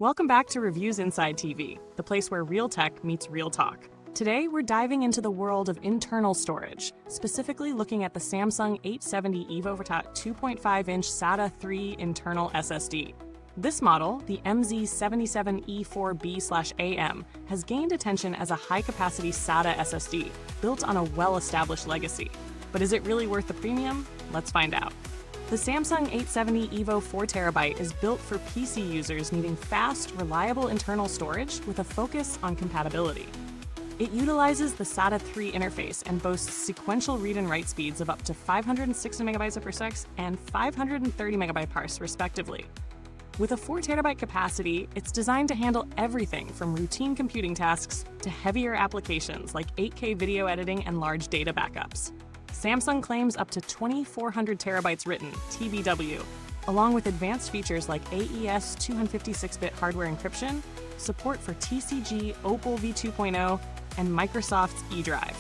Welcome back to Reviews Inside TV, the place where real tech meets real talk. Today, we're diving into the world of internal storage, specifically looking at the Samsung 870 EVO 2.5-inch SATA III internal SSD. This model, the MZ77E4B/AM, has gained attention as a high-capacity SATA SSD, built on a well-established legacy. But is it really worth the premium? Let's find out. The Samsung 870 EVO 4TB is built for PC users needing fast, reliable internal storage with a focus on compatibility. It utilizes the SATA III interface and boasts sequential read and write speeds of up to 560 MB/s and 530 MB/s respectively. With a 4 TB capacity, it's designed to handle everything from routine computing tasks to heavier applications like 8K video editing and large data backups. Samsung claims up to 2,400 terabytes written, TBW, along with advanced features like AES 256-bit hardware encryption, support for TCG, Opal v2.0, and Microsoft's eDrive.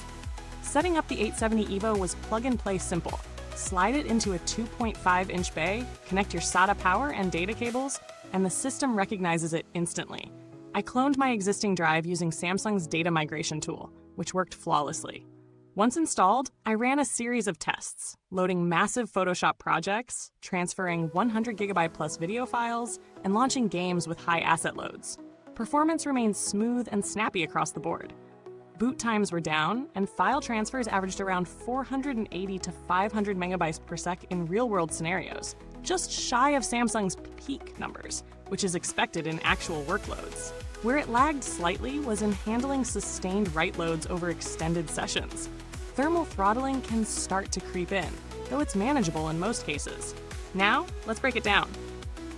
Setting up the 870 EVO was plug-and-play simple. Slide it into a 2.5-inch bay, connect your SATA power and data cables, and the system recognizes it instantly. I cloned my existing drive using Samsung's data migration tool, which worked flawlessly. Once installed, I ran a series of tests, loading massive Photoshop projects, transferring 100 GB plus video files, and launching games with high asset loads. Performance remained smooth and snappy across the board. Boot times were down, and file transfers averaged around 480 to 500 MB/s in real-world scenarios, just shy of Samsung's peak numbers, which is expected in actual workloads. Where it lagged slightly was in handling sustained write loads over extended sessions. Thermal throttling can start to creep in, though it's manageable in most cases. Now, let's break it down.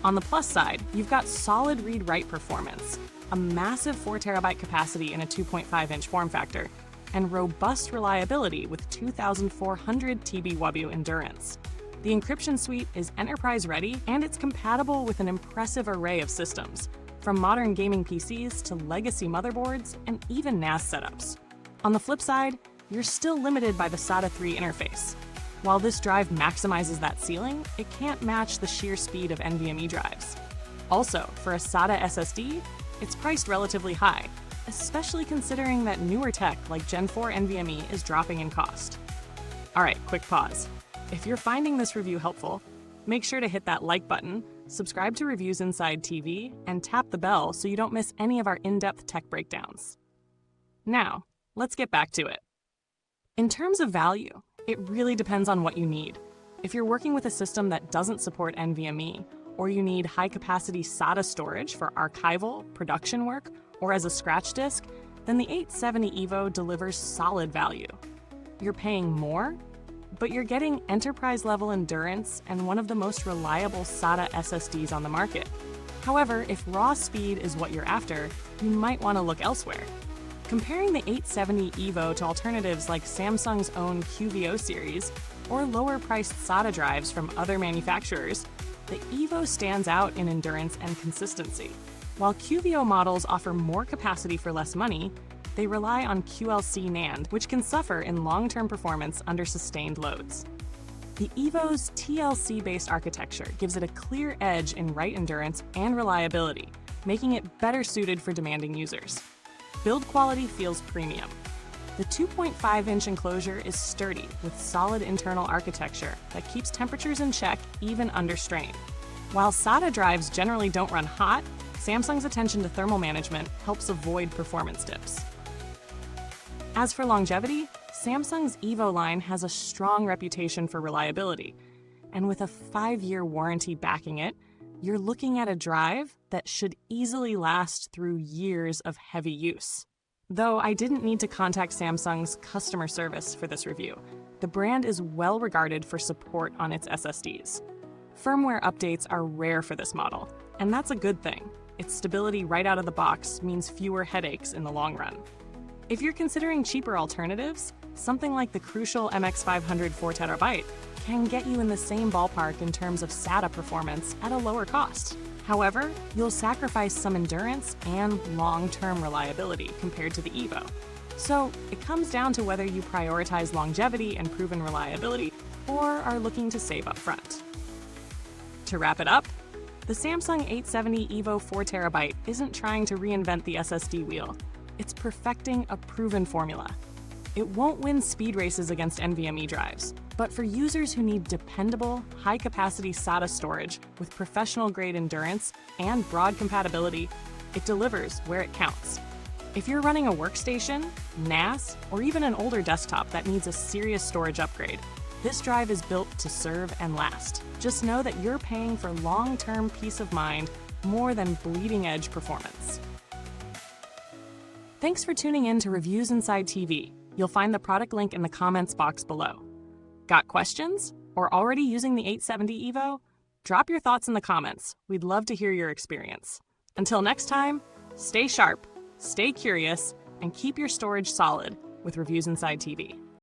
On the plus side, you've got solid read-write performance, a massive 4 TB capacity in a 2.5-inch form factor, and robust reliability with 2,400 TBW endurance. The encryption suite is enterprise-ready, and it's compatible with an impressive array of systems, from modern gaming PCs to legacy motherboards and even NAS setups. On the flip side, you're still limited by the SATA III interface. While this drive maximizes that ceiling, it can't match the sheer speed of NVMe drives. Also, for a SATA SSD, it's priced relatively high, especially considering that newer tech like Gen 4 NVMe is dropping in cost. Alright, quick pause. If you're finding this review helpful, make sure to hit that like button, subscribe to Reviews Inside TV, and tap the bell so you don't miss any of our in-depth tech breakdowns. Now, let's get back to it. In terms of value, it really depends on what you need. If you're working with a system that doesn't support NVMe, or you need high-capacity SATA storage for archival, production work, or as a scratch disk, then the 870 EVO delivers solid value. You're paying more, but you're getting enterprise-level endurance and one of the most reliable SATA SSDs on the market. However, if raw speed is what you're after, you might want to look elsewhere. Comparing the 870 EVO to alternatives like Samsung's own QVO series or lower-priced SATA drives from other manufacturers, the EVO stands out in endurance and consistency. While QVO models offer more capacity for less money, they rely on QLC NAND, which can suffer in long-term performance under sustained loads. The EVO's TLC-based architecture gives it a clear edge in write endurance and reliability, making it better suited for demanding users. Build quality feels premium. The 2.5-inch enclosure is sturdy with solid internal architecture that keeps temperatures in check even under strain. While SATA drives generally don't run hot, Samsung's attention to thermal management helps avoid performance dips. As for longevity, Samsung's EVO line has a strong reputation for reliability, and with a 5-year warranty backing it, you're looking at a drive that should easily last through years of heavy use. Though I didn't need to contact Samsung's customer service for this review, the brand is well regarded for support on its SSDs. Firmware updates are rare for this model, and that's a good thing. Its stability right out of the box means fewer headaches in the long run. If you're considering cheaper alternatives, something like the crucial MX500 4 TB can get you in the same ballpark in terms of SATA performance at a lower cost. However, you'll sacrifice some endurance and long-term reliability compared to the EVO. So it comes down to whether you prioritize longevity and proven reliability or are looking to save up front. To wrap it up, The Samsung 870 EVO 4TB isn't trying to reinvent the SSD wheel. It's perfecting a proven formula. It won't win speed races against NVMe drives, but for users who need dependable, high-capacity SATA storage with professional-grade endurance and broad compatibility, it delivers where it counts. If you're running a workstation, NAS, or even an older desktop that needs a serious storage upgrade, this drive is built to serve and last. Just know that you're paying for long-term peace of mind more than bleeding-edge performance. Thanks for tuning in to Reviews Inside TV. You'll find the product link in the comments box below. Got questions? Or already using the 870 EVO? Drop your thoughts in the comments. We'd love to hear your experience. Until next time, stay sharp, stay curious, and keep your storage solid with Reviews Inside TV.